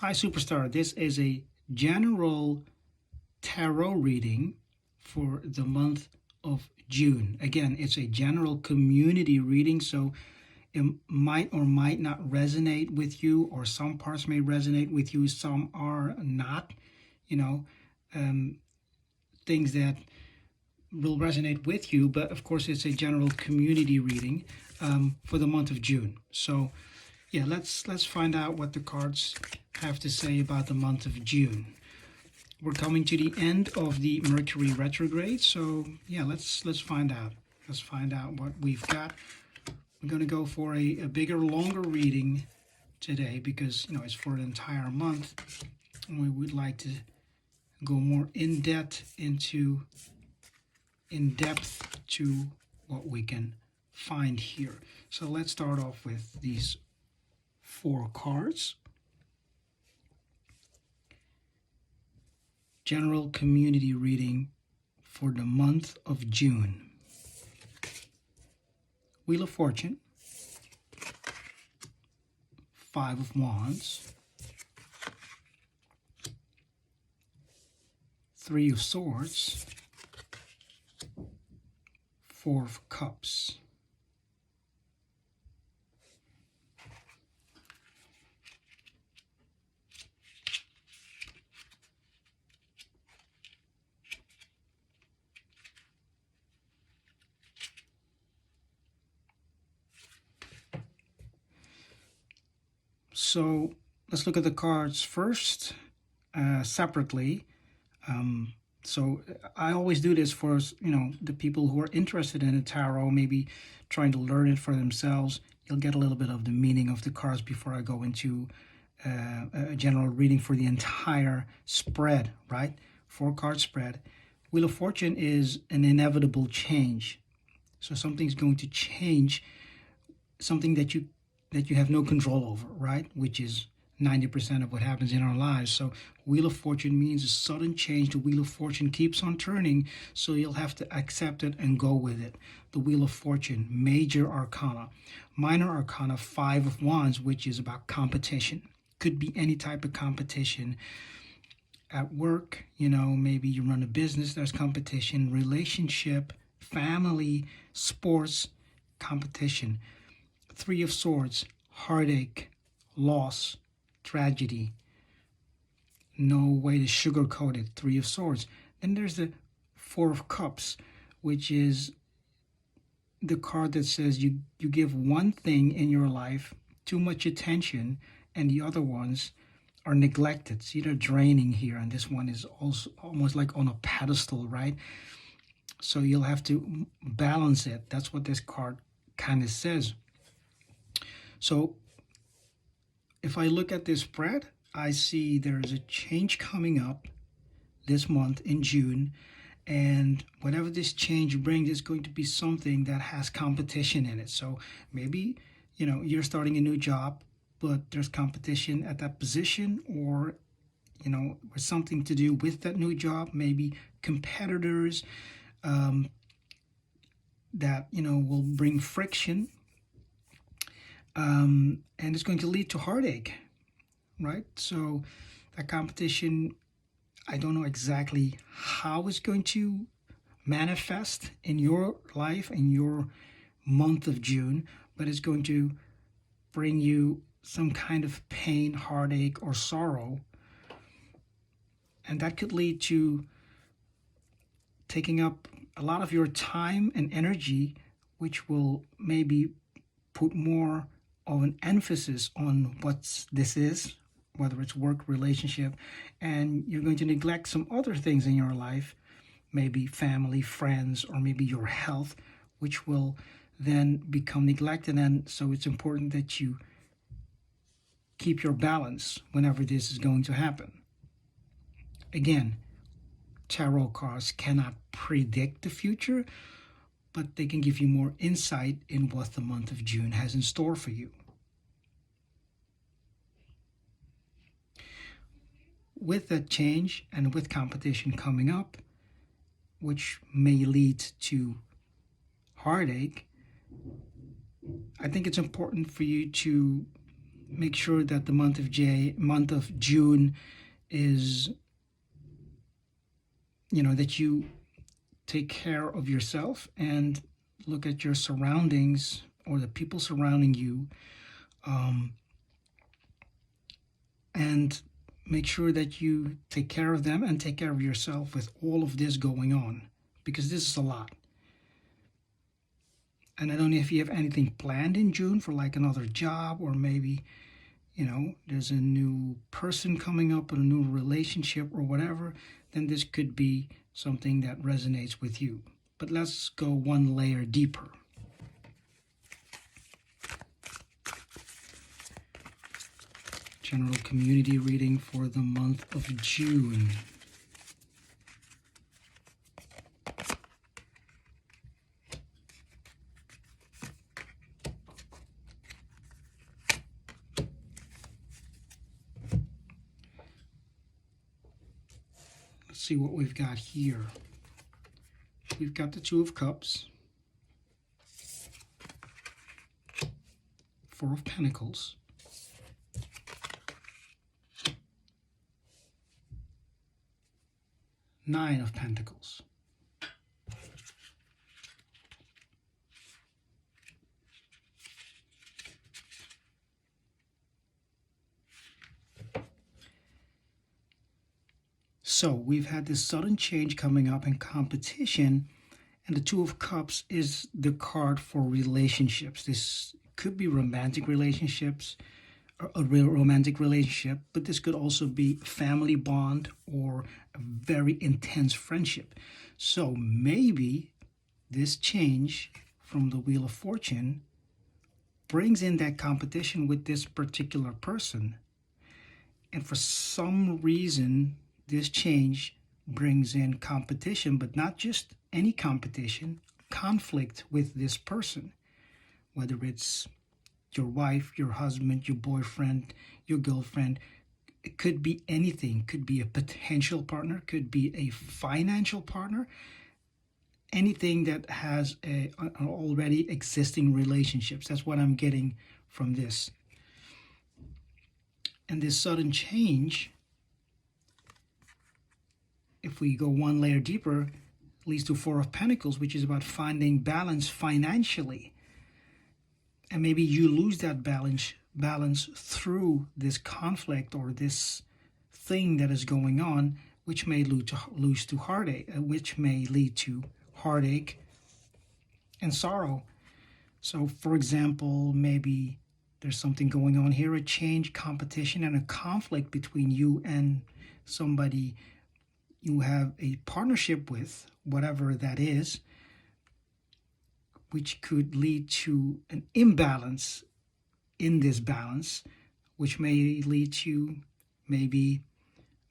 Hi, Superstar. This is a general tarot reading for the month of June. Again, it's a general community reading, so it might or might not resonate with you, or some parts may resonate with you, some are not, you know, um, things that will resonate with you, but of course, it's a general community reading for the month of June. So, yeah, let's find out what the cards have to say about the month of June. We're coming to the end of the Mercury retrograde, so yeah, let's find out. Let's find out what we've got. I'm going to go for a bigger, longer reading today because it's for an entire month, and we would like to go more in depth to what we can find here. So let's start off with these 4 cards. General community reading for the month of June. Wheel of Fortune, 5 of Wands, 3 of Swords, 4 of Cups. So let's look at the cards first, separately. So I always do this for the people who are interested in the tarot, maybe trying to learn it for themselves. You'll get a little bit of the meaning of the cards before I go into a general reading for the entire spread, right? 4-card spread. Wheel of Fortune is an inevitable change. So something's going to change, something that you have no control over, right? Which is 90% of what happens in our lives. So Wheel of Fortune means a sudden change. The Wheel of Fortune keeps on turning, so you'll have to accept it and go with it. The Wheel of Fortune, major arcana. Minor arcana, 5 of Wands, which is about competition. Could be any type of competition. At work, maybe you run a business, there's competition. Relationship, family, sports, competition. 3 of Swords, heartache, loss, tragedy. No way to sugarcoat it. 3 of Swords. Then there's the 4 of Cups, which is the card that says you give one thing in your life too much attention, and the other ones are neglected. See, they're draining here, and this one is also almost like on a pedestal, right? So you'll have to balance it. That's what this card kind of says. So if I look at this spread, I see there's a change coming up this month in June, and whatever this change brings is going to be something that has competition in it. So maybe you're starting a new job, but there's competition at that position, or with something to do with that new job, maybe competitors that will bring friction, and it's going to lead to heartache, right? So that competition, I don't know exactly how it's going to manifest in your life, in your month of June, but it's going to bring you some kind of pain, heartache, or sorrow. And that could lead to taking up a lot of your time and energy, which will maybe put more of an emphasis on what this is, whether it's work, relationship, and you're going to neglect some other things in your life, maybe family, friends, or maybe your health, which will then become neglected. And so it's important that you keep your balance whenever this is going to happen. Again, tarot cards cannot predict the future, but they can give you more insight in what the month of June has in store for you. With that change and with competition coming up, which may lead to heartache, I think it's important for you to make sure that the month of June is, that you take care of yourself and look at your surroundings or the people surrounding you, and make sure that you take care of them and take care of yourself with all of this going on, because this is a lot. And I don't know if you have anything planned in June for like another job, or maybe, there's a new person coming up, or a new relationship or whatever, then this could be something that resonates with you. But let's go one layer deeper. General community reading for the month of June. Let's see what we've got here. We've got the Two of Cups, Four of Pentacles, Nine of Pentacles. So we've had this sudden change coming up in competition, and the Two of Cups is the card for relationships. This could be romantic relationships, a real romantic relationship, but this could also be family bond or a very intense friendship. So maybe this change from the Wheel of Fortune brings in that competition with this particular person. And for some reason, this change brings in competition, but not just any competition, conflict with this person, whether it's your wife, your husband, your boyfriend, your girlfriend. It could be anything. Could be a potential partner, could be a financial partner, anything that has an already existing relationships. That's what I'm getting from this. And this sudden change, if we go one layer deeper, leads to Four of Pentacles, which is about finding balance financially. And maybe you lose that balance through this conflict or this thing that is going on, which may lead to heartache, which may lead to heartache and sorrow. So, for example, maybe there's something going on here, a change, competition, and a conflict between you and somebody you have a partnership with, whatever that is, which could lead to an imbalance in this balance, which may lead to maybe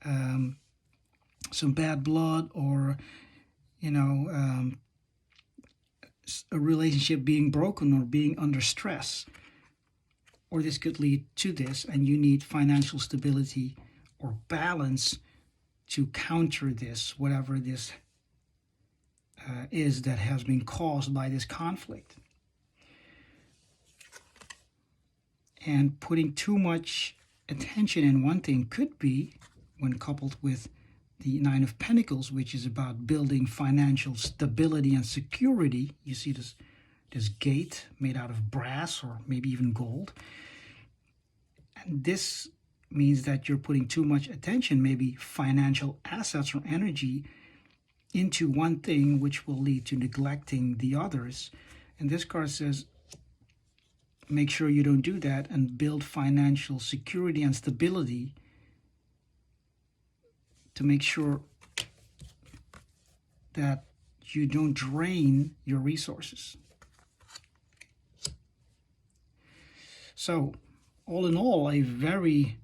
some bad blood, or a relationship being broken or being under stress. Or this could lead to this, and you need financial stability or balance to counter this, whatever this is that has been caused by this conflict. And putting too much attention in one thing could be, when coupled with the Nine of Pentacles, which is about building financial stability and security. You see this gate made out of brass or maybe even gold. And this means that you're putting too much attention, maybe financial assets or energy, into one thing, which will lead to neglecting the others. And this card says, make sure you don't do that and build financial security and stability to make sure that you don't drain your resources. So, all in all, a very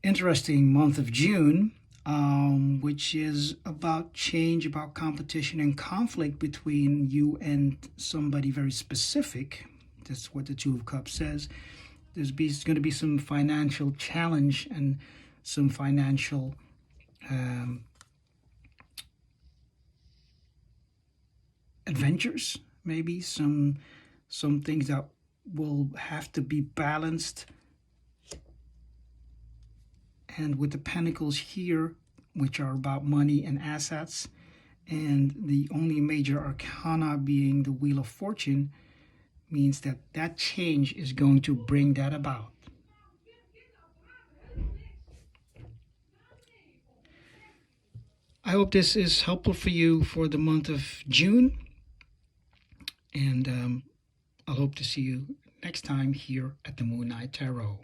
interesting month of June, which is about change, about competition and conflict between you and somebody very specific. That's what the Two of Cups says. There's going to be some financial challenge and some financial adventures, maybe some things that will have to be balanced. And with the pentacles here, which are about money and assets, and the only major arcana being the Wheel of Fortune, means that that change is going to bring that about. I hope this is helpful for you for the month of June, and I hope to see you next time here at the Moon Knight Tarot.